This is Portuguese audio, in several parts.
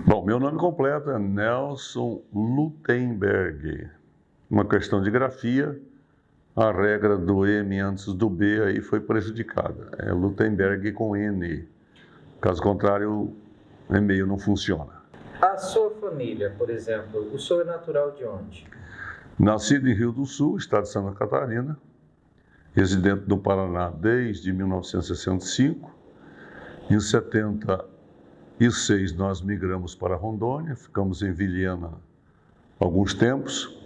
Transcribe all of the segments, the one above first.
Bom, meu nome completo é Nelson Lutemberg. Uma questão de grafia, a regra do M antes do B aí foi prejudicada. É Lutemberg com N. Caso contrário, o e-mail não funciona. A sua família, por exemplo, o senhor é natural de onde? Nascido em Rio do Sul, estado de Santa Catarina, residente do Paraná desde 1965. Em 76 nós migramos para Rondônia, ficamos em Vilhena alguns tempos.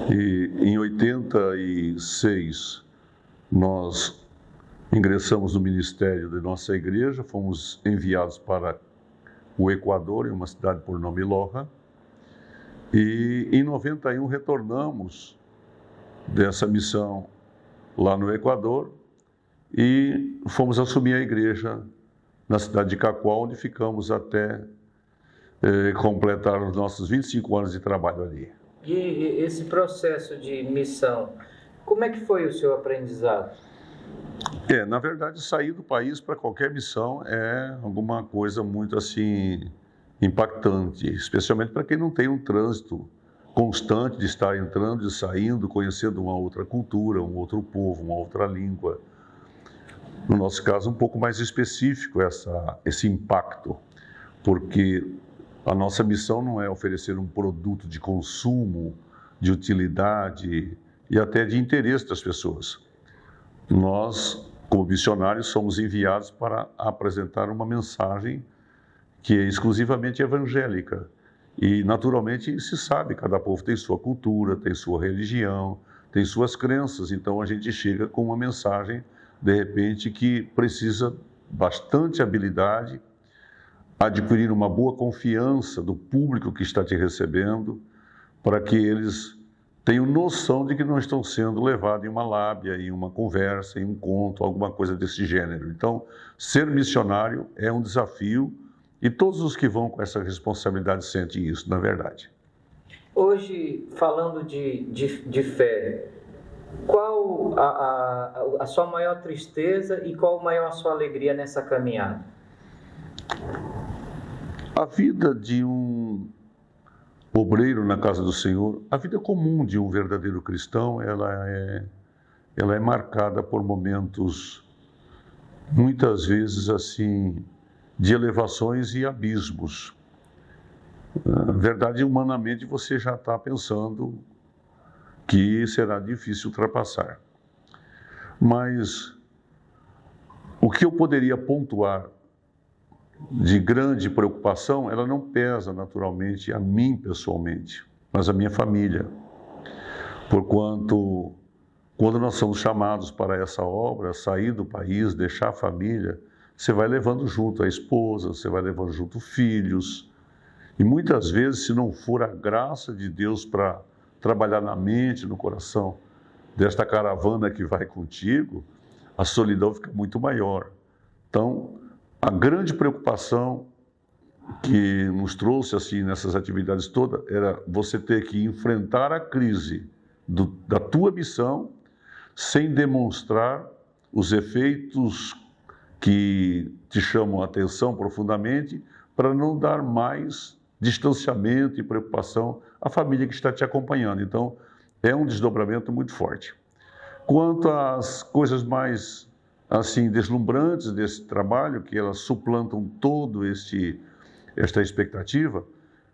E em 86 nós ingressamos no ministério de nossa igreja, fomos enviados para o Equador, em uma cidade por nome Loja. E em 91 retornamos dessa missão lá no Equador e fomos assumir a igreja na cidade de Cacoal, onde ficamos até completar os nossos 25 anos de trabalho ali. E esse processo de missão, como é que foi o seu aprendizado? Na verdade, sair do país para qualquer missão é alguma coisa muito assim impactante, especialmente para quem não tem um trânsito constante de estar entrando e saindo, conhecendo uma outra cultura, um outro povo, uma outra língua. No nosso caso, um pouco mais específico esse impacto, porque a nossa missão não é oferecer um produto de consumo, de utilidade e até de interesse das pessoas. Nós, como missionários, somos enviados para apresentar uma mensagem que é exclusivamente evangélica. E, naturalmente, se sabe, cada povo tem sua cultura, tem sua religião, tem suas crenças. Então, a gente chega com uma mensagem, de repente, que precisa bastante habilidade, adquirir uma boa confiança do público que está te recebendo, para que eles tenham noção de que não estão sendo levados em uma lábia, em uma conversa, em um conto, alguma coisa desse gênero. Então, ser missionário é um desafio e todos os que vão com essa responsabilidade sentem isso, na verdade. Hoje, falando de fé, qual a sua maior tristeza e qual maior a sua alegria nessa caminhada? A vida de um obreiro na casa do Senhor, a vida comum de um verdadeiro cristão, ela é marcada por momentos, muitas vezes assim, de elevações e abismos. Na verdade, humanamente, você já está pensando que será difícil ultrapassar. Mas o que eu poderia pontuar de grande preocupação, ela não pesa naturalmente a mim pessoalmente, mas a minha família. Porquanto, quando nós somos chamados para essa obra, sair do país, deixar a família, você vai levando junto a esposa, você vai levando junto filhos. E muitas vezes, se não for a graça de Deus para trabalhar na mente, no coração desta caravana que vai contigo, a solidão fica muito maior. Então, a grande preocupação que nos trouxe assim nessas atividades todas era você ter que enfrentar a crise da tua missão sem demonstrar os efeitos que te chamam a atenção profundamente, para não dar mais distanciamento e preocupação à família que está te acompanhando. Então, é um desdobramento muito forte. Quanto às coisas mais assim deslumbrantes desse trabalho, que elas suplantam todo esta expectativa,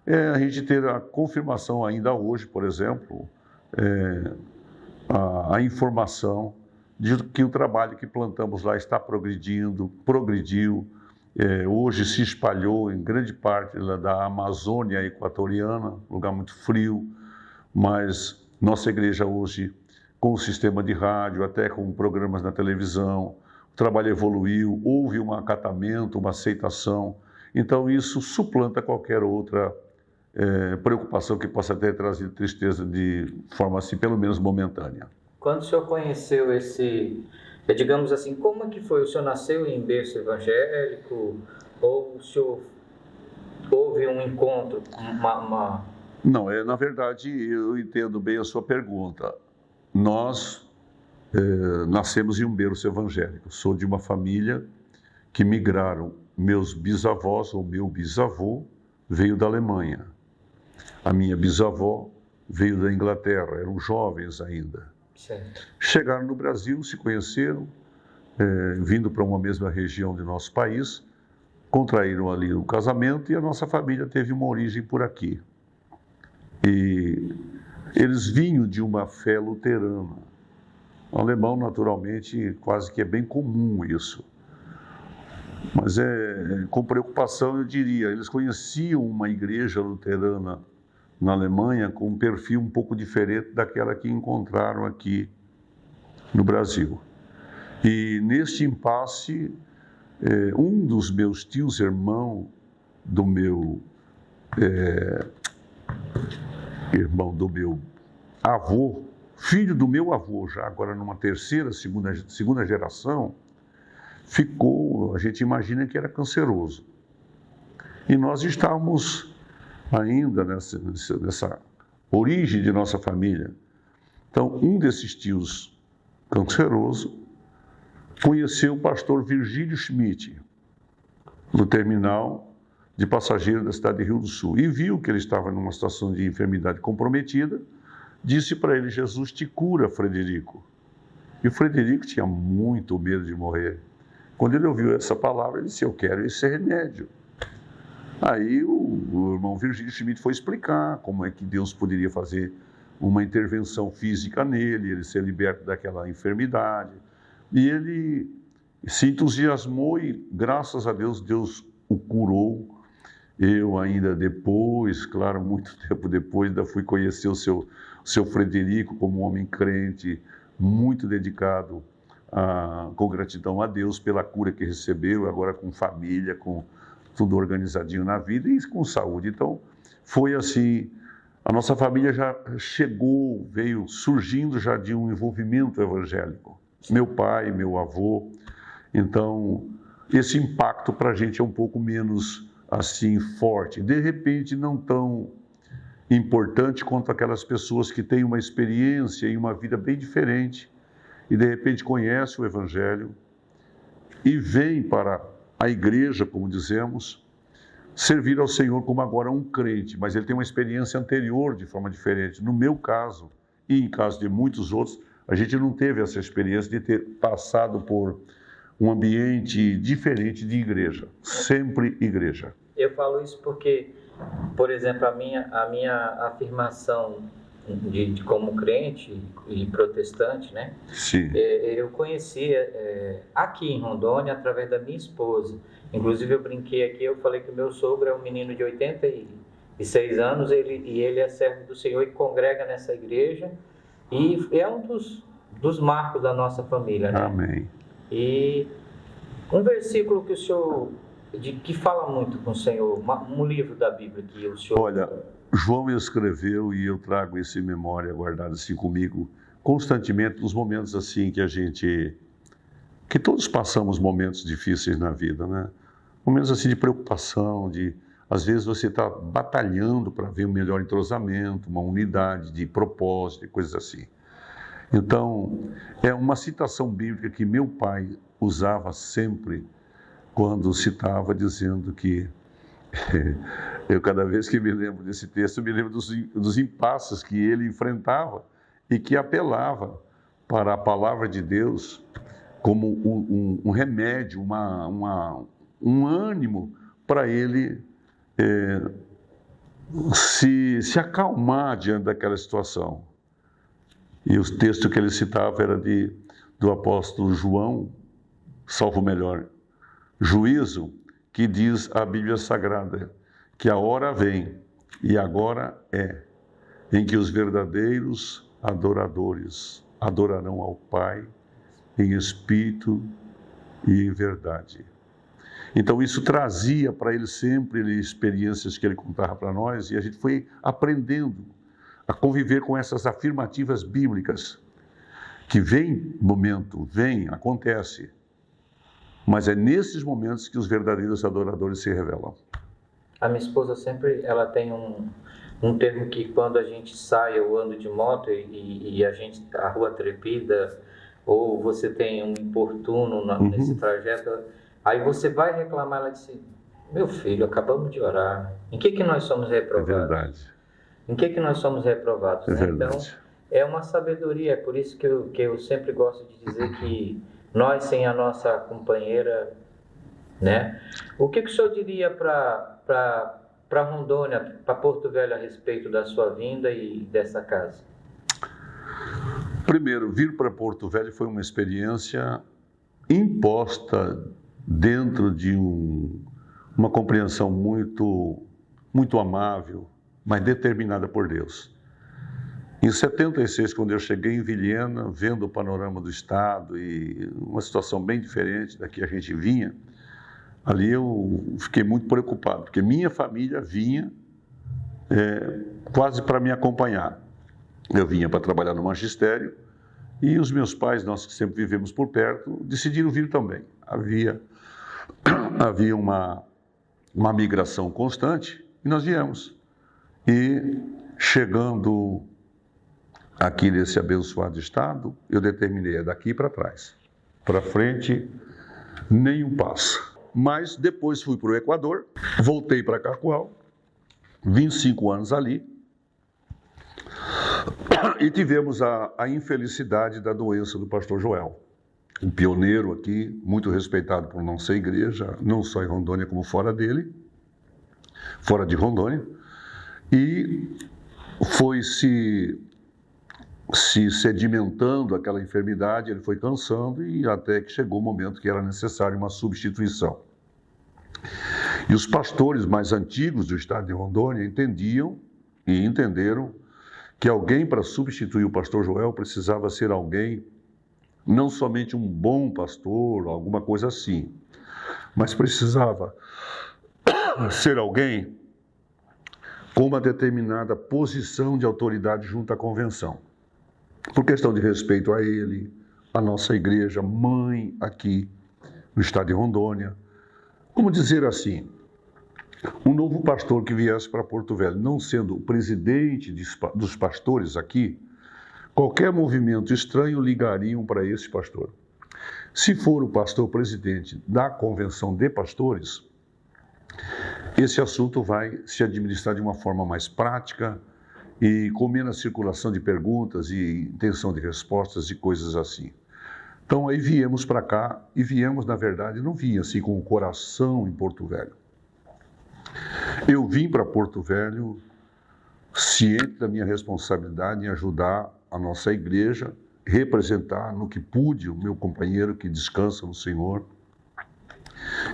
é a gente ter a confirmação ainda hoje, por exemplo, a informação de que o trabalho que plantamos lá está progrediu, hoje se espalhou em grande parte da Amazônia equatoriana, lugar muito frio, mas nossa igreja hoje, com o sistema de rádio, até com programas na televisão, o trabalho evoluiu, houve um acatamento, uma aceitação, então isso suplanta qualquer outra preocupação que possa ter trazido tristeza de forma assim, pelo menos momentânea. Quando o senhor conheceu digamos assim, como é que foi? O senhor nasceu em berço evangélico? Ou o senhor houve um encontro? Não, na verdade, eu entendo bem a sua pergunta. Nós nascemos em um berço evangélico. Sou de uma família que migraram meus bisavós, ou meu bisavô, veio da Alemanha. A minha bisavó veio da Inglaterra, eram jovens ainda. Certo. Chegaram no Brasil, se conheceram, vindo para uma mesma região de nosso país, contraíram ali um casamento e a nossa família teve uma origem por aqui. E eles vinham de uma fé luterana. O alemão, naturalmente, quase que é bem comum isso. Mas com preocupação, eu diria, eles conheciam uma igreja luterana na Alemanha com um perfil um pouco diferente daquela que encontraram aqui no Brasil. E neste impasse, um dos meus tios, irmão do meu avô, filho do meu avô, já agora numa segunda geração, ficou, a gente imagina que era canceroso. E nós estávamos ainda nessa origem de nossa família. Então, um desses tios canceroso conheceu o pastor Virgílio Schmidt, no terminal de passageiro da cidade de Rio do Sul, e viu que ele estava numa situação de enfermidade comprometida, disse para ele: Jesus te cura, Frederico. E o Frederico tinha muito medo de morrer. Quando ele ouviu essa palavra, ele disse: eu quero esse remédio. Aí o irmão Virgílio Schmidt foi explicar como é que Deus poderia fazer uma intervenção física nele, ele ser liberto daquela enfermidade. E ele se entusiasmou e, graças a Deus, Deus o curou. Eu ainda depois, claro, muito tempo depois, ainda fui conhecer o seu Frederico como um homem crente, muito dedicado, com gratidão a Deus pela cura que recebeu, agora com família, com tudo organizadinho na vida e com saúde. Então, foi assim, a nossa família já chegou, veio surgindo já de um envolvimento evangélico. Meu pai, meu avô. Então, esse impacto para a gente é um pouco menos assim forte. De repente, não tão importante quanto aquelas pessoas que têm uma experiência e uma vida bem diferente e de repente conhecem o Evangelho e vêm para a igreja, como dizemos, servir ao Senhor como agora um crente, mas ele tem uma experiência anterior de forma diferente. No meu caso, e em caso de muitos outros, a gente não teve essa experiência de ter passado por um ambiente diferente de igreja, sempre igreja. Eu falo isso porque, por exemplo, a minha afirmação de como crente e protestante, né? Sim. Eu conhecia aqui em Rondônia através da minha esposa. Inclusive eu brinquei aqui, eu falei que o meu sogro é um menino de 86 anos, ele é servo do Senhor e congrega nessa igreja e é um dos marcos da nossa família, né? Amém. E um versículo que o senhor que fala muito com o Senhor, um livro da Bíblia que o senhor... Olha, João escreveu e eu trago isso em memória, guardado assim comigo, constantemente nos momentos assim que todos passamos momentos difíceis na vida, né? Momentos assim de preocupação, às vezes você está batalhando para ver um melhor entrosamento, uma unidade de propósito e coisas assim. Então, é uma citação bíblica que meu pai usava sempre quando citava, dizendo que eu cada vez que me lembro desse texto, eu me lembro dos impasses que ele enfrentava e que apelava para a palavra de Deus como um remédio, um ânimo para ele se acalmar diante daquela situação. E o texto que ele citava era do apóstolo João, salvo melhor, Juízo, que diz a Bíblia Sagrada, que a hora vem, e agora é, em que os verdadeiros adoradores adorarão ao Pai em espírito e em verdade. Então isso trazia para ele sempre experiências que ele contava para nós, e a gente foi aprendendo a conviver com essas afirmativas bíblicas, que acontece, mas é nesses momentos que os verdadeiros adoradores se revelam. A minha esposa sempre, ela tem um termo que quando a gente sai, eu ando de moto e a rua trepida, ou você tem um importuno nesse trajeto, aí você vai reclamar, ela disse, Meu filho, acabamos de orar. Em que nós somos É reprovados? verdade. Em que nós somos reprovados? É Né? Então, verdade. é uma sabedoria. É por isso que eu sempre gosto de dizer que nós, sem a nossa companheira, né? O que o senhor diria para Rondônia, para Porto Velho, a respeito da sua vinda e dessa casa? Primeiro, vir para Porto Velho foi uma experiência imposta dentro de uma compreensão muito amável, mas determinada por Deus. Em 76, quando eu cheguei em Vilhena, vendo o panorama do estado e uma situação bem diferente da que a gente vinha, ali eu fiquei muito preocupado, porque minha família vinha quase para me acompanhar. Eu vinha para trabalhar no magistério e os meus pais, nós que sempre vivemos por perto, decidiram vir também. Havia uma migração constante e nós viemos. E chegando aqui nesse abençoado estado, eu determinei daqui para trás. Para frente, nenhum passo. Mas depois fui para o Equador, voltei para Cacoal, 25 anos ali, e tivemos a infelicidade da doença do pastor Joel, um pioneiro aqui, muito respeitado por nossa igreja, não só em Rondônia como fora de Rondônia, e foi se sedimentando aquela enfermidade, ele foi cansando e até que chegou o momento que era necessário uma substituição. E os pastores mais antigos do estado de Rondônia entendiam e entenderam que alguém para substituir o pastor Joel precisava ser alguém, não somente um bom pastor, alguma coisa assim, mas precisava ser alguém com uma determinada posição de autoridade junto à convenção. Por questão de respeito a ele, a nossa igreja mãe aqui no estado de Rondônia. Como dizer assim, um novo pastor que viesse para Porto Velho, não sendo o presidente dos pastores aqui, qualquer movimento estranho ligariam para esse pastor. Se for o pastor presidente da convenção de pastores, esse assunto vai se administrar de uma forma mais prática e com menos circulação de perguntas e intenção de respostas e coisas assim. Então aí viemos para cá e viemos, na verdade, não vim assim com o coração em Porto Velho. Eu vim para Porto Velho ciente da minha responsabilidade em ajudar a nossa igreja, representar no que pude o meu companheiro que descansa no Senhor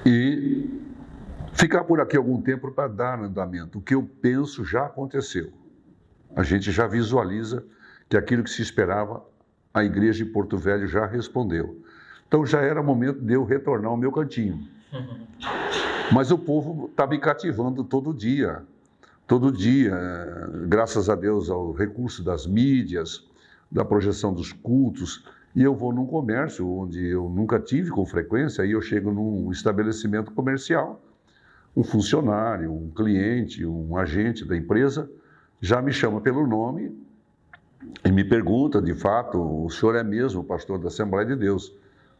e ficar por aqui algum tempo para dar andamento. O que eu penso já aconteceu. A gente já visualiza que aquilo que se esperava, a igreja de Porto Velho já respondeu. Então já era momento de eu retornar ao meu cantinho. Mas o povo está me cativando todo dia, graças a Deus ao recurso das mídias, da projeção dos cultos, e eu vou num comércio onde eu nunca tive com frequência, aí eu chego num estabelecimento comercial, um funcionário, um cliente, um agente da empresa, já me chama pelo nome e me pergunta, de fato, o senhor é mesmo o pastor da Assembleia de Deus?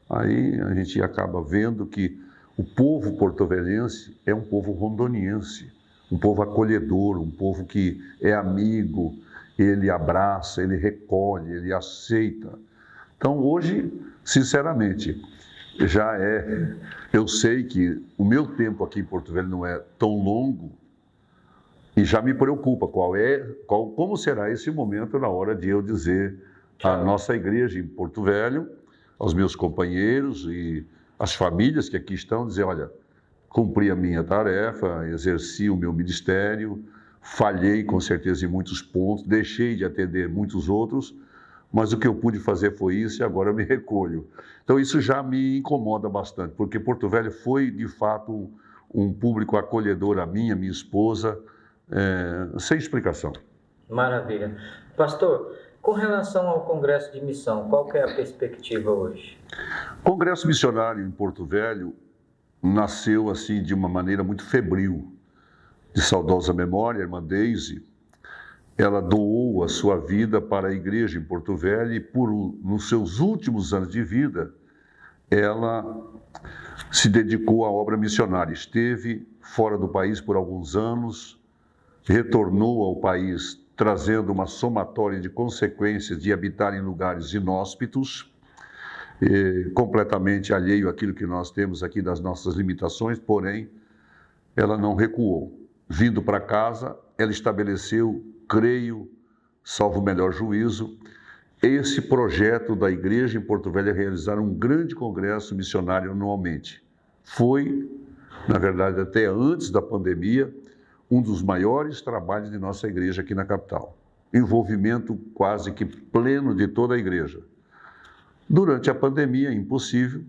Aí a gente acaba vendo que o povo porto-velhense é um povo rondoniense, um povo acolhedor, um povo que é amigo, ele abraça, ele recolhe, ele aceita. Então hoje, sinceramente, eu sei que o meu tempo aqui em Porto Velho não é tão longo e já me preocupa como será esse momento na hora de eu dizer à nossa igreja em Porto Velho, aos meus companheiros e às famílias que aqui estão, dizer, olha, cumpri a minha tarefa, exerci o meu ministério, falhei com certeza em muitos pontos, deixei de atender muitos outros, mas o que eu pude fazer foi isso e agora eu me recolho. Então isso já me incomoda bastante, porque Porto Velho foi de fato um público acolhedor a mim, a minha esposa, sem explicação. Maravilha. Pastor, com relação ao Congresso de Missão, qual que é a perspectiva hoje? O Congresso Missionário em Porto Velho nasceu assim de uma maneira muito febril. De saudosa memória, a irmã Deise, ela doou a sua vida para a igreja em Porto Velho e nos seus últimos anos de vida, ela se dedicou à obra missionária. Esteve fora do país por alguns anos, retornou ao país trazendo uma somatória de consequências de habitar em lugares inóspitos, completamente alheio àquilo que nós temos aqui das nossas limitações, porém, ela não recuou. Vindo para casa, ela estabeleceu, creio, salvo o melhor juízo, esse projeto da igreja em Porto Velho realizar um grande congresso missionário anualmente. Foi, na verdade, até antes da pandemia, um dos maiores trabalhos de nossa igreja aqui na capital. Envolvimento quase que pleno de toda a igreja. Durante a pandemia, impossível.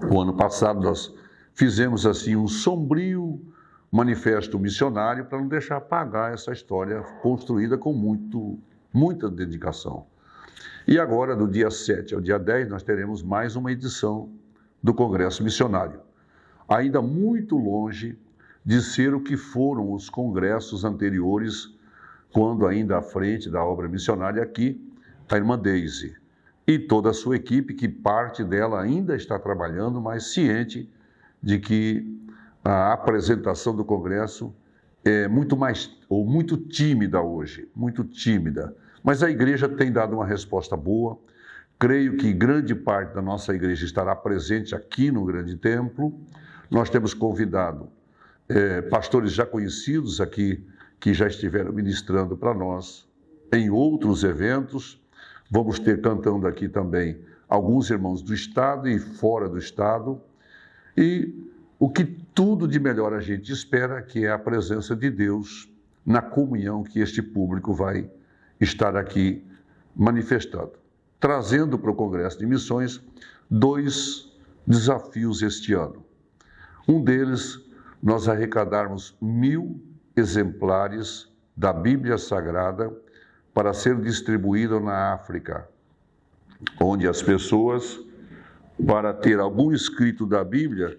O ano passado nós fizemos assim um sombrio manifesto missionário para não deixar apagar essa história construída com muita dedicação. E agora, do dia 7 ao dia 10, nós teremos mais uma edição do Congresso Missionário. Ainda muito longe de ser o que foram os congressos anteriores, quando ainda à frente da obra missionária aqui, a irmã Deise e toda a sua equipe, que parte dela ainda está trabalhando, mas ciente de que a apresentação do congresso é muito tímida hoje, muito tímida. Mas a igreja tem dado uma resposta boa. Creio que grande parte da nossa igreja estará presente aqui no grande templo. Nós temos convidado pastores já conhecidos aqui, que já estiveram ministrando para nós em outros eventos. Vamos ter cantando aqui também alguns irmãos do estado e fora do estado. E o que tudo de melhor a gente espera, que é a presença de Deus na comunhão que este público vai estar aqui manifestando. Trazendo para o Congresso de Missões 2 desafios este ano. Um deles, nós arrecadarmos 1000 exemplares da Bíblia Sagrada para ser distribuída na África, onde as pessoas, para ter algum escrito da Bíblia,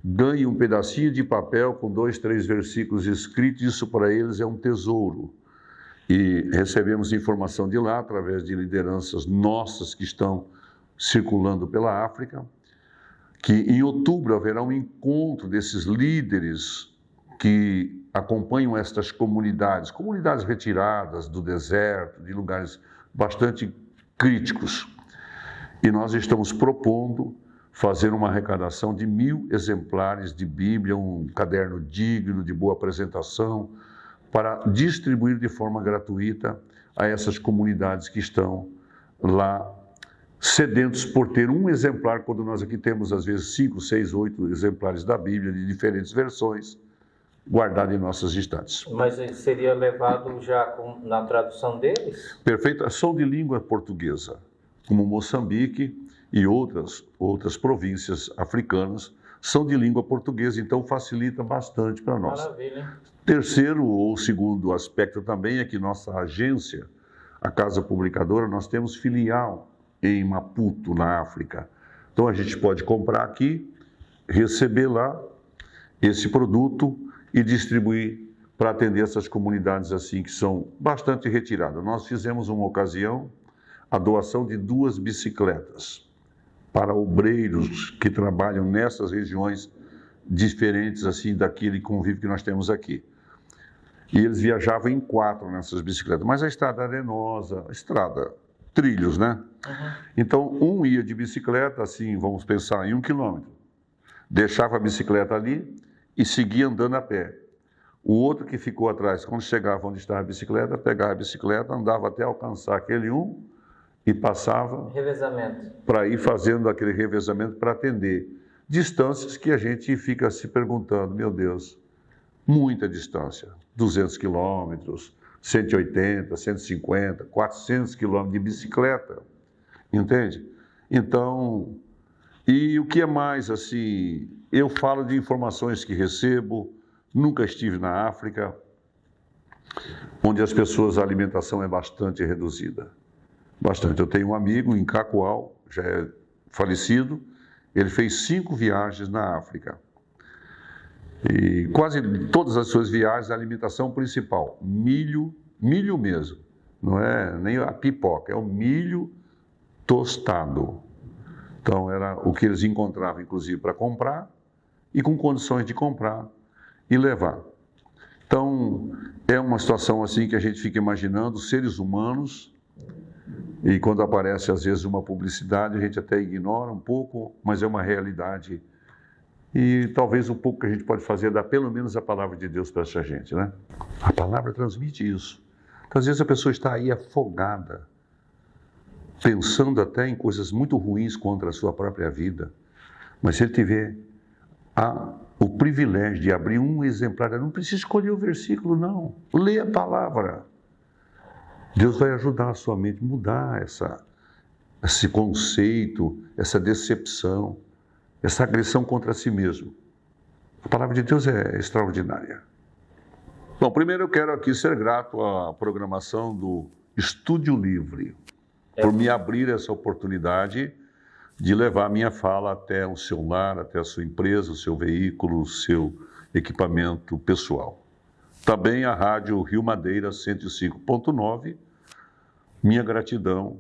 ganham um pedacinho de papel com 2, 3 versículos escritos. Isso para eles é um tesouro. E recebemos informação de lá, através de lideranças nossas que estão circulando pela África, que em outubro haverá um encontro desses líderes que acompanham estas comunidades retiradas do deserto, de lugares bastante críticos. E nós estamos propondo fazer uma arrecadação de 1000 exemplares de Bíblia, um caderno digno, de boa apresentação, para distribuir de forma gratuita a essas comunidades que estão lá sedentos por ter um exemplar, quando nós aqui temos às vezes 5, 6, 8 exemplares da Bíblia de diferentes versões, guardado em nossas estantes. Mas seria levado já na tradução deles? Perfeito. São de língua portuguesa, como Moçambique e outras províncias africanas, são de língua portuguesa, então facilita bastante para nós. Maravilha. Terceiro ou segundo aspecto também é que nossa agência, a Casa Publicadora, nós temos filial em Maputo, na África. Então a gente pode comprar aqui, receber lá esse produto e distribuir para atender essas comunidades assim que são bastante retiradas. Nós fizemos uma ocasião a doação de 2 bicicletas para obreiros que trabalham nessas regiões diferentes assim daquele convívio que nós temos aqui. E eles viajavam em 4 nessas bicicletas, mas a estrada arenosa, trilhos, né? Uhum. Então, um ia de bicicleta, assim, vamos pensar em 1 quilômetro, deixava a bicicleta ali e seguia andando a pé. O outro que ficou atrás, quando chegava onde estava a bicicleta, pegava a bicicleta, andava até alcançar aquele e passava para ir fazendo aquele revezamento para atender distâncias que a gente fica se perguntando, meu Deus, muita distância, 200 quilômetros, 180, 150, 400 quilômetros de bicicleta, entende? Então, e o que é mais, assim, eu falo de informações que recebo, nunca estive na África, onde as pessoas, a alimentação é bastante reduzida, bastante. Eu tenho um amigo em Cacoal, já é falecido, ele fez 5 viagens na África. E quase todas as suas viagens, a alimentação principal, milho mesmo, não é nem a pipoca, é o milho tostado. Então era o que eles encontravam, inclusive, para comprar, e com condições de comprar, e levar. Então, é uma situação assim que a gente fica imaginando seres humanos, e quando aparece às vezes uma publicidade, a gente até ignora um pouco, mas é uma realidade. E talvez o pouco que a gente pode fazer é dar pelo menos a palavra de Deus para essa gente, né? A palavra transmite isso. Então, às vezes a pessoa está aí afogada, pensando até em coisas muito ruins contra a sua própria vida. Mas se ele tiver o privilégio de abrir um exemplar, não precisa escolher o versículo, não. Lê a palavra. Deus vai ajudar a sua mente a mudar esse conceito, essa decepção, essa agressão contra si mesmo. A palavra de Deus é extraordinária. Bom, primeiro eu quero aqui ser grato à programação do Estúdio Livre, por me abrir essa oportunidade de levar a minha fala até o seu lar, até a sua empresa, o seu veículo, o seu equipamento pessoal. Também a Rádio Rio Madeira 105.9, minha gratidão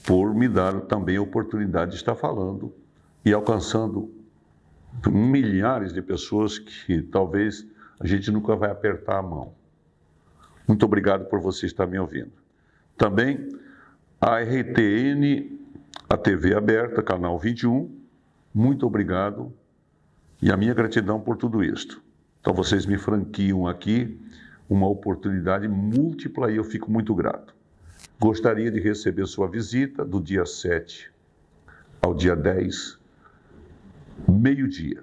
por me dar também a oportunidade de estar falando e alcançando milhares de pessoas que talvez a gente nunca vai apertar a mão. Muito obrigado por você estar me ouvindo. Também a RTN, a TV aberta, canal 21, muito obrigado e a minha gratidão por tudo isto. Então vocês me franquiam aqui uma oportunidade múltipla e eu fico muito grato. Gostaria de receber sua visita do dia 7 ao dia 10, meio-dia.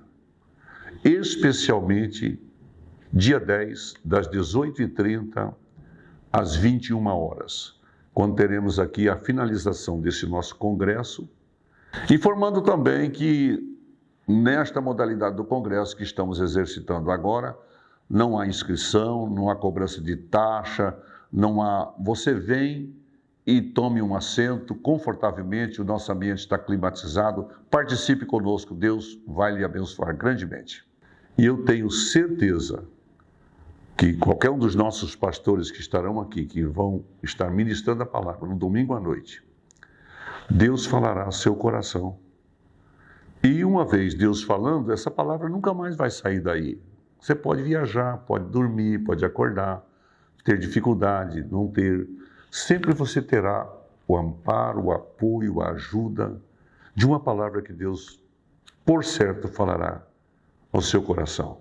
Especialmente dia 10, das 18h30 às 21 horas, quando teremos aqui a finalização desse nosso congresso, informando também que nesta modalidade do congresso que estamos exercitando agora, não há inscrição, não há cobrança de taxa, você vem e tome um assento confortavelmente, o nosso ambiente está climatizado, participe conosco, Deus vai lhe abençoar grandemente. E eu tenho certeza que qualquer um dos nossos pastores que estarão aqui, que vão estar ministrando a palavra no domingo à noite, Deus falará ao seu coração. E uma vez Deus falando, essa palavra nunca mais vai sair daí. Você pode viajar, pode dormir, pode acordar, ter dificuldade, não ter. Sempre você terá o amparo, o apoio, a ajuda de uma palavra que Deus, por certo, falará ao seu coração.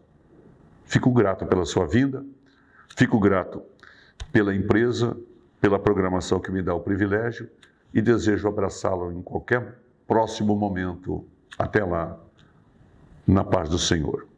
Fico grato pela sua vinda, fico grato pela empresa, pela programação que me dá o privilégio e desejo abraçá-lo em qualquer próximo momento. Até lá, na paz do Senhor.